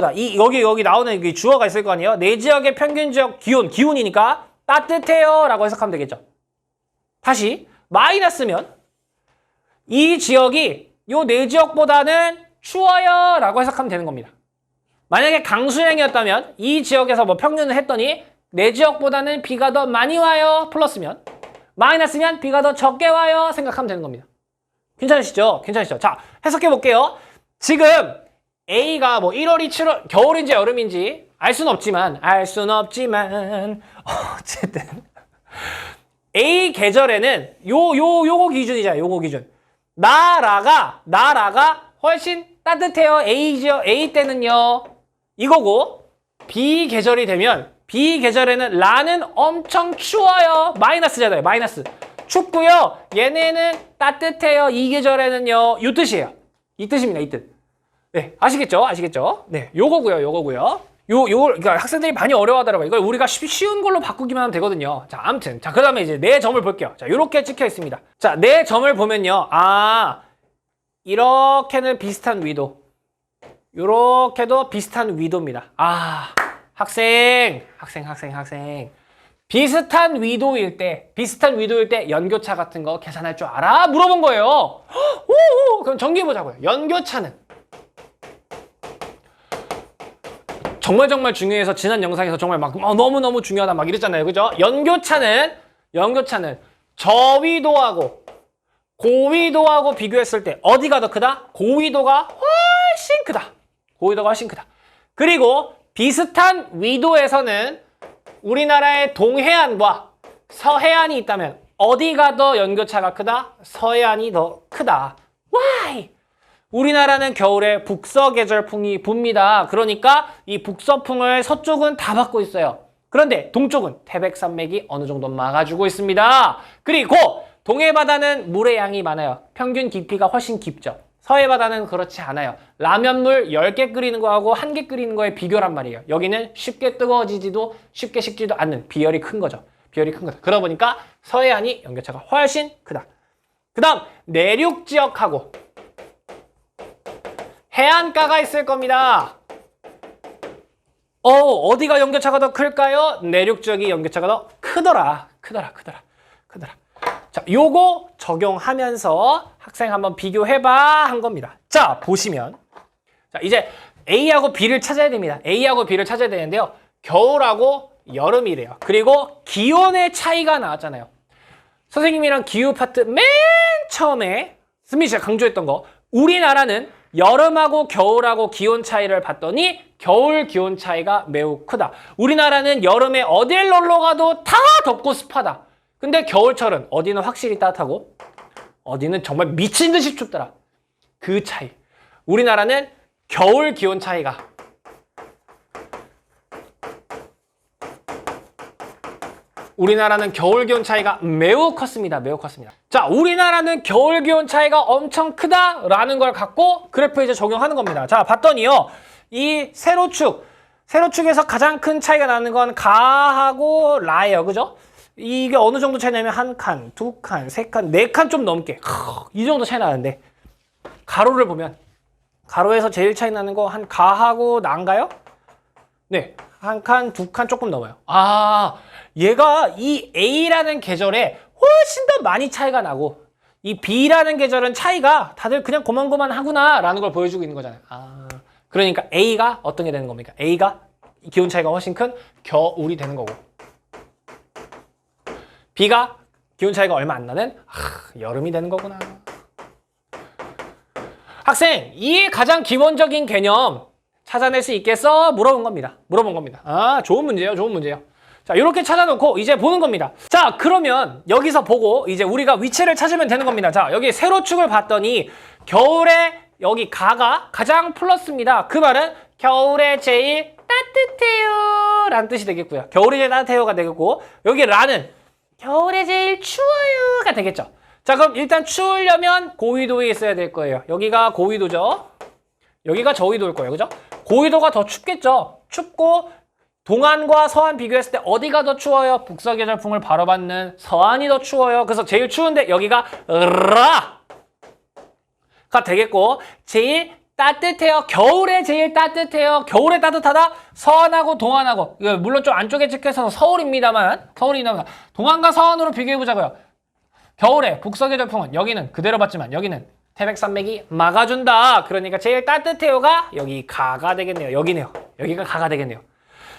나오는 이 주어가 있을 거 아니에요. 네 지역의 평균 지역 기온이니까 따뜻해요 라고 해석하면 되겠죠. 다시 마이너스면 이 지역이 요 네 지역보다는 추워요 라고 해석하면 되는 겁니다. 만약에 강수량이었다면 이 지역에서 평균을 했더니 네 지역보다는 비가 더 많이 와요 플러스면, 마이너스면 비가 더 적게 와요 생각하면 되는 겁니다. 괜찮으시죠? 자, 해석해 볼게요. 지금 A가 1월이 7월 겨울인지 여름인지 알 수는 없지만 어쨌든 A 계절에는 요거 기준이잖아요. 요거 기준. 나라가 훨씬 따뜻해요. A 때는요. 이거고 B 계절이 되면 B 계절에는 라는 엄청 추워요. 마이너스잖아요. 마이너스. 춥고요. 얘네는 따뜻해요. 이 계절에는요. 이 뜻이에요. 이 뜻입니다. 이 뜻. 네, 아시겠죠? 네, 요거고요. 그러니까 학생들이 많이 어려워하더라고요. 이걸 우리가 쉬운 걸로 바꾸기만 하면 되거든요. 자, 아무튼. 자, 그 다음에 이제 네 점을 볼게요. 자, 요렇게 찍혀 있습니다. 자, 네 점을 보면요. 이렇게는 비슷한 위도. 요렇게도 비슷한 위도입니다. 학생. 비슷한 위도일 때 연교차 같은 거 계산할 줄 알아? 물어본 거예요. 오, 그럼 정리해보자고요. 연교차는 정말 중요해서 지난 영상에서 정말 막 너무너무 중요하다 막 이랬잖아요. 그죠? 연교차는 저위도하고 고위도하고 비교했을 때 어디가 더 크다? 고위도가 훨씬 크다. 고위도가 훨씬 크다. 그리고 비슷한 위도에서는 우리나라의 동해안과 서해안이 있다면 어디가 더 연교차가 크다? 서해안이 더 크다. Why? 우리나라는 겨울에 북서계절풍이 붑니다. 그러니까 이 북서풍을 서쪽은 다 받고 있어요. 그런데 동쪽은 태백산맥이 어느 정도 막아주고 있습니다. 그리고 동해바다는 물의 양이 많아요. 평균 깊이가 훨씬 깊죠. 서해바다는 그렇지 않아요. 라면물 10개 끓이는 거하고 1개 끓이는 거의 비교란 말이에요. 여기는 쉽게 뜨거워지지도 쉽게 식지도 않는 비열이 큰 거죠. 비열이 큰 거다. 그러다 보니까 서해안이 연교차가 훨씬 크다. 그 다음 내륙 지역하고 해안가가 있을 겁니다. 어디가 연교차가 더 클까요? 내륙 지역이 연교차가 더 크더라. 자, 요거 적용하면서 학생 한번 비교해봐 한 겁니다. 자, 보시면. 자, 이제 A하고 B를 찾아야 됩니다. A하고 B를 찾아야 되는데요. 겨울하고 여름이래요. 그리고 기온의 차이가 나왔잖아요. 선생님이랑 기후 파트 맨 처음에 스미스 씨가 강조했던 거. 우리나라는 여름하고 겨울하고 기온 차이를 봤더니 겨울 기온 차이가 매우 크다. 우리나라는 여름에 어딜 놀러 가도 다 덥고 습하다. 근데 겨울철은 어디는 확실히 따뜻하고 어디는 정말 미친 듯이 춥더라. 그 차이. 우리나라는 겨울 기온 차이가 매우 컸습니다. 매우 컸습니다. 자, 우리나라는 겨울 기온 차이가 엄청 크다라는 걸 갖고 그래프에 이제 적용하는 겁니다. 자, 봤더니요. 이 세로축에서 가장 큰 차이가 나는 건 가하고 라예요. 그죠? 이게 어느 정도 차이냐면 한 칸, 두 칸, 세 칸, 네 칸 좀 넘게 이 정도 차이 나는데 가로를 보면 가로에서 제일 차이 나는 거 한 가하고 나인가요? 네, 한 칸, 두 칸 조금 넘어요. 아, 얘가 이 A라는 계절에 훨씬 더 많이 차이가 나고 이 B라는 계절은 차이가 다들 그냥 고만고만하구나 라는 걸 보여주고 있는 거잖아요. 아, 그러니까 A가 어떤 게 되는 겁니까? A가 기온 차이가 훨씬 큰 겨울이 되는 거고 B가 기온 차이가 얼마 안 나는 여름이 되는 거구나. 학생, 이 가장 기본적인 개념 찾아낼 수 있겠어? 물어본 겁니다. 아, 좋은 문제예요. 자, 이렇게 찾아놓고 이제 보는 겁니다. 자, 그러면 여기서 보고 이제 우리가 위치를 찾으면 되는 겁니다. 자, 여기 세로축을 봤더니 겨울에 여기 가가 가장 플러스입니다. 그 말은 겨울에 제일 따뜻해요 라는 뜻이 되겠고요. 겨울에 제일 따뜻해요가 되겠고 여기 라는 겨울에 제일 추워요가 되겠죠. 자, 그럼 일단 추우려면 고위도에 있어야 될 거예요. 여기가 고위도죠. 여기가 저위도일 거예요. 그죠? 고위도가 더 춥겠죠. 춥고 동안과 서안 비교했을 때 어디가 더 추워요? 북서계절풍을 바로 받는 서안이 더 추워요. 그래서 제일 추운데 여기가 라가 되겠고 동안하고 따뜻해요. 겨울에 제일 따뜻해요. 겨울에 따뜻하다? 서안하고 동안하고. 이거 물론 좀 안쪽에 찍혀서 서울입니다만 동안과 서안으로 비교해보자고요. 겨울에 북서계절풍은 여기는 그대로 받지만 여기는 태백산맥이 막아준다. 그러니까 제일 따뜻해요가 여기 가가 되겠네요. 여기네요. 여기가 가가 되겠네요.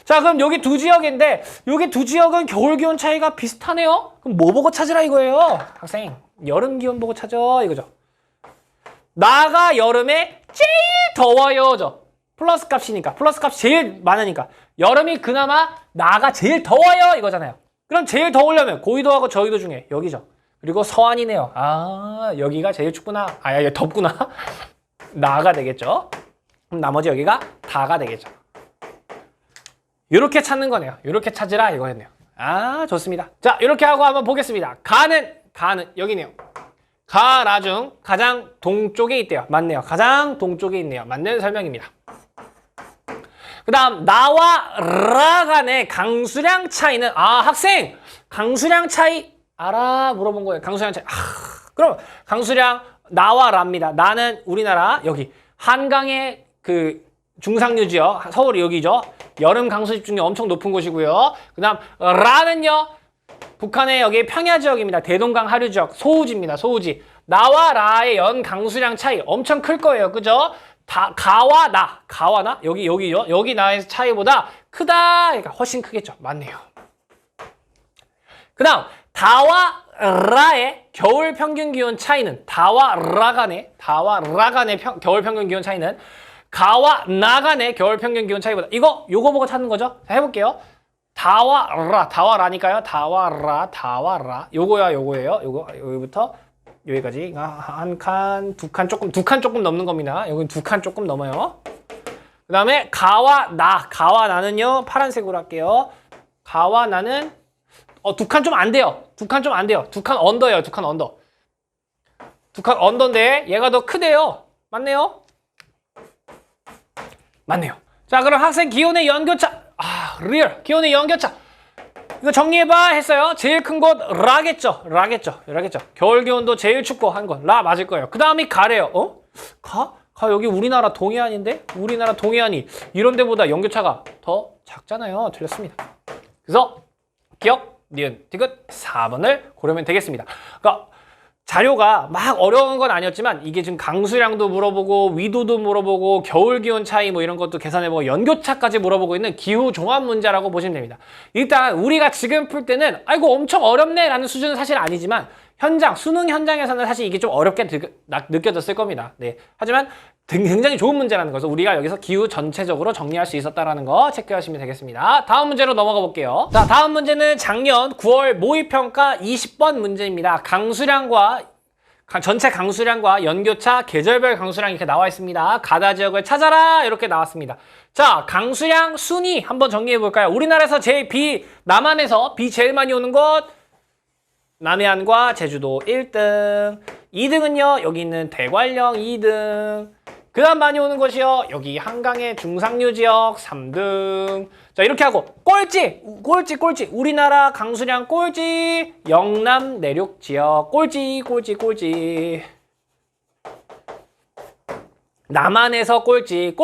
자, 그럼 여기 두 지역인데 여기 두 지역은 겨울 기온 차이가 비슷하네요. 그럼 뭐 보고 찾으라 이거예요? 학생, 여름 기온 보고 찾아 이거죠. 나가 여름에 제일 더워요죠. 플러스 값이니까. 플러스 값이 제일 많으니까. 여름이 그나마 나가 제일 더워요 이거잖아요. 그럼 제일 더우려면 고위도하고 저위도 중에 여기죠. 그리고 서안이네요. 아, 여기가 제일 춥구나. 덥구나. 나가 되겠죠. 그럼 나머지 여기가 다가 되겠죠. 이렇게 찾는 거네요. 이렇게 찾으라 이거였네요. 아, 좋습니다. 자, 이렇게 하고 한번 보겠습니다. 가는 여기네요. 가라 중 가장 동쪽에 있대요. 맞네요. 가장 동쪽에 있네요. 맞는 설명입니다. 그 다음 나와 라 간의 강수량 차이는 학생! 강수량 차이 알아? 물어본 거예요. 강수량 차이. 그럼 강수량 나와 라입니다. 나는 우리나라 여기 한강의 그 중상류 지역, 서울이 여기죠. 여름 강수 집중률 엄청 높은 곳이고요. 그 다음 라는요. 북한의 여기 평야 지역입니다. 대동강 하류 지역, 소우지입니다. 소우지. 나와 라의 연 강수량 차이 엄청 클 거예요. 그죠? 가와 나, 여기죠. 여기 나의 차이보다 크다. 그러니까 훨씬 크겠죠. 맞네요. 그 다음 다와 라의 겨울 평균 기온 차이는 다와 라 간의 겨울 평균 기온 차이는 가와 나 간의 겨울 평균 기온 차이보다 요거 보고 찾는 거죠. 자, 해볼게요. 다와 라니까요. 다와 라. 요거예요. 여기부터 여기까지 한 칸, 두 칸 조금 넘는 겁니다. 여기 두 칸 조금 넘어요. 그 다음에 가와 나는요. 파란색으로 할게요. 가와 나는 두 칸 좀 안 돼요. 두 칸 언더예요. 두 칸 언더인데 얘가 더 크대요. 맞네요. 자, 그럼 학생 기온의 연교차. 기온의 연교차. 이거 정리해봐 했어요. 제일 큰 곳 라겠죠. 겨울 기온도 제일 춥고 한 곳. 라 맞을 거예요. 그 다음이 가래요. 가 여기 우리나라 동해안인데? 우리나라 동해안이 이런 데보다 연교차가 더 작잖아요. 틀렸습니다. 그래서 기억, 니은, 디귿 4번을 고르면 되겠습니다. 그러니까 자료가 막 어려운 건 아니었지만 이게 지금 강수량도 물어보고 위도도 물어보고 겨울 기온 차이 뭐 이런 것도 계산해보고 연교차까지 물어보고 있는 기후 종합 문제라고 보시면 됩니다. 일단 우리가 지금 풀 때는 아이고 엄청 어렵네 라는 수준은 사실 아니지만 수능 현장에서는 사실 이게 좀 어렵게 느껴졌을 겁니다. 네. 하지만 굉장히 좋은 문제라는 것을 우리가 여기서 기후 전체적으로 정리할 수 있었다는 거 체크하시면 되겠습니다. 다음 문제로 넘어가 볼게요. 자, 다음 문제는 작년 9월 모의평가 20번 문제입니다. 전체 강수량과 연교차, 계절별 강수량 이렇게 나와 있습니다. 가다 지역을 찾아라 이렇게 나왔습니다. 자, 강수량 순위 한번 정리해 볼까요? 우리나라에서 남한에서 비 제일 많이 오는 곳 남해안과 제주도 1등. 2등은요, 여기 있는 대관령 2등. 그 다음 많이 오는 곳이요, 여기 한강의 중상류 지역 3등. 자, 이렇게 하고, 꼴찌! 우리나라 강수량 꼴찌! 영남 내륙 지역 꼴찌. 남한에서 꼴찌.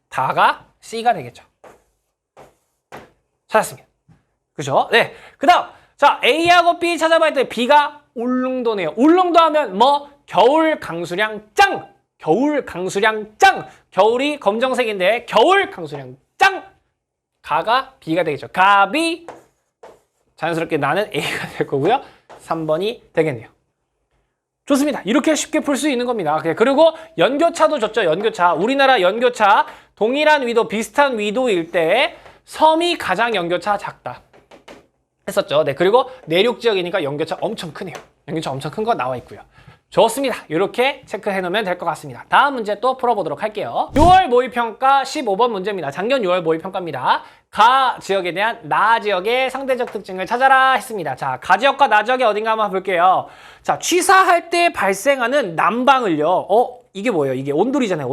다가 C가 되겠죠. 찾았습니다. 그죠? 네. 그 다음, 자, A하고 B 찾아봐야 돼. B가 울릉도네요. 울릉도 하면 뭐? 겨울 강수량 짱! 겨울이 검정색인데, 겨울 강수량 짱! 가가 B가 되겠죠. 가비. 자연스럽게 나는 A가 될 거고요. 3번이 되겠네요. 좋습니다. 이렇게 쉽게 풀 수 있는 겁니다. 그리고 연교차도 줬죠. 연교차. 우리나라 연교차, 동일한 위도, 비슷한 위도일 때 섬이 가장 연교차 작다. 했었죠. 네, 그리고 내륙 지역이니까 연교차 엄청 크네요. 연교차 엄청 큰 거 나와 있고요. 좋습니다. 이렇게 체크해 놓으면 될 것 같습니다. 다음 문제 또 풀어보도록 할게요. 6월 모의평가 15번 문제입니다. 작년 6월 모의평가입니다. 가 지역에 대한 나 지역의 상대적 특징을 찾아라 했습니다. 자, 가 지역과 나 지역이 어딘가 한번 볼게요. 자, 취사할 때 발생하는 난방을요. 이게 뭐예요? 이게 온돌이잖아요.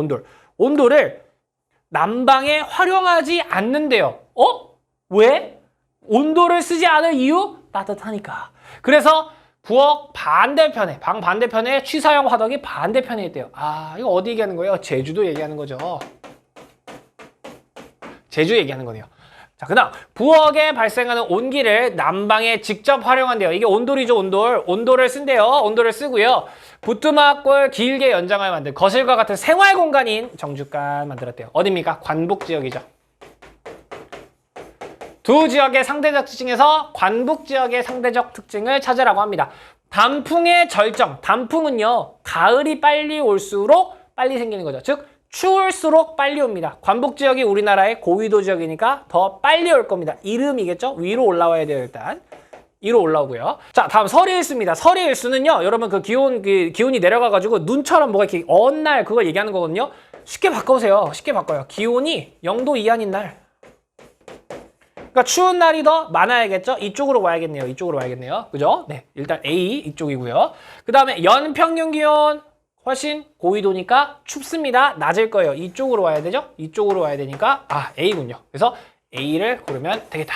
온돌을 난방에 활용하지 않는데요. 왜? 온돌을 쓰지 않을 이유? 따뜻하니까. 그래서 부엌 방 반대편에 취사용 화덕이 반대편에 있대요. 이거 어디 얘기하는 거예요? 제주도 얘기하는 거죠. 제주 얘기하는 거네요. 자, 그 다음 부엌에 발생하는 온기를 난방에 직접 활용한대요. 이게 온돌이죠. 온돌을 쓴대요. 온돌을 쓰고요. 부뚜막골 길게 연장하여 만든 거실과 같은 생활 공간인 정주간 만들었대요. 어디입니까? 관북 지역이죠. 두 지역의 상대적 특징에서 관북 지역의 상대적 특징을 찾으라고 합니다. 단풍의 절정. 단풍은요, 가을이 빨리 올수록 빨리 생기는 거죠. 즉, 추울수록 빨리 옵니다. 관북 지역이 우리나라의 고위도 지역이니까 더 빨리 올 겁니다. 이름이겠죠? 위로 올라와야 돼요, 일단. 위로 올라오고요. 자, 다음 설이일수입니다. 설이일수는요, 여러분 기온이 내려가가지고 눈처럼 뭐가 이렇게 언 날 그걸 얘기하는 거거든요. 쉽게 바꿔보세요. 쉽게 바꿔요. 기온이 0도 이하인 날. 그러니까 추운 날이 더 많아야겠죠? 이쪽으로 와야겠네요. 그죠? 네. 일단 A 이쪽이고요. 그 다음에 연평균 기온 훨씬 고위도니까 춥습니다. 낮을 거예요. 이쪽으로 와야 되죠? 이쪽으로 와야 되니까 A군요. 그래서 A를 고르면 되겠다.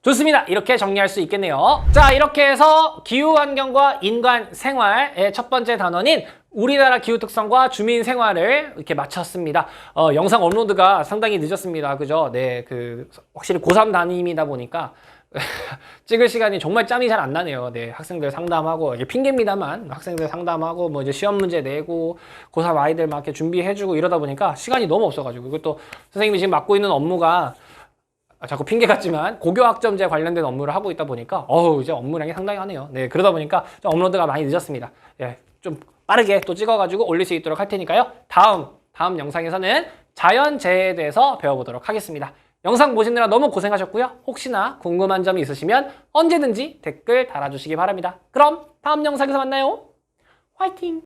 좋습니다. 이렇게 정리할 수 있겠네요. 자, 이렇게 해서 기후환경과 인간 생활의 첫 번째 단원인 우리나라 기후 특성과 주민 생활을 이렇게 마쳤습니다. 영상 업로드가 상당히 늦었습니다. 그죠? 네, 확실히 고3 담임이다 보니까 찍을 시간이 정말 짬이 잘 안 나네요. 네, 학생들 상담하고, 이게 핑계입니다만, 학생들 상담하고, 뭐 이제 시험 문제 내고, 고3 아이들 막 이렇게 준비해주고 이러다 보니까 시간이 너무 없어가지고, 이것도 선생님이 지금 맡고 있는 업무가 자꾸 핑계 같지만 고교학점제 관련된 업무를 하고 있다 보니까, 이제 업무량이 상당하네요. 네, 그러다 보니까 좀 업로드가 많이 늦었습니다. 예, 좀 빠르게 또 찍어가지고 올릴 수 있도록 할 테니까요. 다음 영상에서는 자연재해에 대해서 배워보도록 하겠습니다. 영상 보시느라 너무 고생하셨고요. 혹시나 궁금한 점이 있으시면 언제든지 댓글 달아주시기 바랍니다. 그럼 다음 영상에서 만나요. 화이팅!